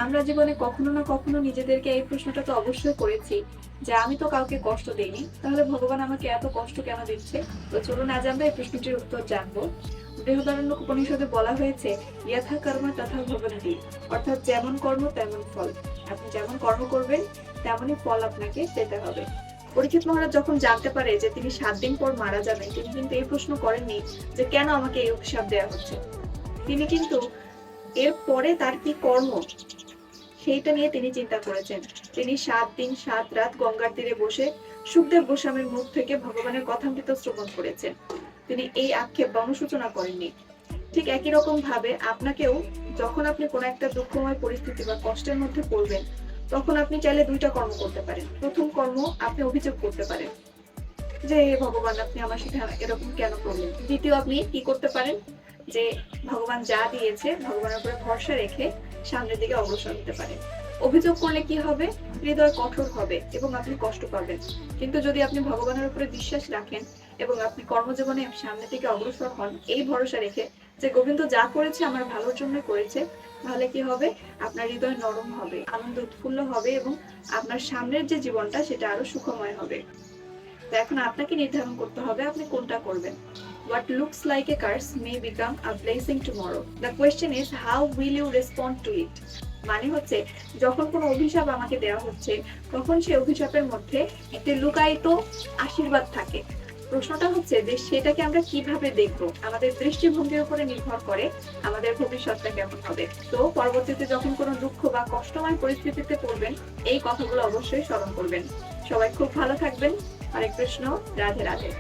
আমরা জীবনে কখনো না কখনো নিজেদেরকে এই প্রশ্নটা তো অবশ্যই করেছি যে আমি তো কাউকে কষ্ট দেইনি, তাহলে ভগবান আমাকে এত কষ্ট কেন দিচ্ছে। তো চলুন আজ আমরা এই প্রশ্নটির উত্তর জানবো। বৃহদারণ্যক উপনিষদে বলা হয়েছে যথা কর্ম তথা ভবন্তি, অর্থাৎ যেমন কর্ম তেমন ফল। আপনি যেমন কর্ম করবেন তেমনই ফল আপনাকে পেতে হবে। পরীক্ষিত মহারাজ যখন জানতে পারে যে তিনি 7 দিন পর মারা যাবেন, তিনি কিন্তু এই প্রশ্ন করেননি যে কেন আমাকে এই অভিশাপ দেওয়া হচ্ছে। তিনি কিন্তু এর পরে তার কি কর্ম সেইটা নিয়ে তিনি চিন্তা করেছেন। তিনি 7 দিন 7 রাত গঙ্গার তীরে বসে সুখদেব গোস্বামীর মুখ থেকে ভগবানের কথামৃত শ্রবণ করেছেন। তিনি এই আক্ষেপ বা অনুশোচনা করেননি। ঠিক একই রকম ভাবে আপনাকেও যখন আপনি কোনো একটা দুঃখময় পরিস্থিতি বা কষ্টের মধ্যে পড়বেন, তখন আপনি চাইলে 2টা কর্ম করতে পারেন। প্রথম কর্ম, আপনি অভিযোগ করতে পারেন যে ভগবান আপনি আমার সাথে এরকম কেন করলেন। দ্বিতীয়, আপনি কি করতে পারেন যে ভগবান যা দিয়েছে ভগবানের উপরে ভরসা রেখে সামনের দিকে অগ্রসর হতে পারেন। অভিযোগ করলে কি হবে? হৃদয় কঠোর হবে এবং আপনি কষ্ট পাবেন। কিন্তু যদি আপনি ভগবানের উপরে বিশ্বাস রাখেন এবং আপনি কর্মজীবনে সামনের দিকে অগ্রসর হন এই ভরসা রেখে যে গোবিন্দ যা করেছে আমার ভালোর জন্য করেছে, তাহলে কি হবে? আপনার হৃদয় নরম হবে, আনন্দ উৎফুল্ল হবে এবং আপনার সামনের যে জীবনটা সেটা আরো সুখময় হবে। তো এখন আপনাকে নির্ধারণ করতে হবে আপনি কোনটা করবেন। What looks like a curse may become a blessing tomorrow. The question is how will you respond to it? মানে হচ্ছে যখন কোনো অভিশাপ আমাকে দেওয়া হচ্ছে তখন সেই অভিশাপের মধ্যে একটি লুকায়িত আশীর্বাদ থাকে। প্রশ্নটা হচ্ছে যে সেটাকে আমরা কিভাবে দেখবো। আমাদের দৃষ্টিভঙ্গির উপরে নির্ভর করে আমাদের ভবিষ্যৎটা কেমন হবে। তো পরবর্তীতে যখন কোনো দুঃখ বা কষ্টময় পরিস্থিতিতে পড়বেন এই কথাগুলো অবশ্যই স্মরণ করবেন। সবাই খুব ভালো থাকবেন। হরে কৃষ্ণ, রাধে রাধে।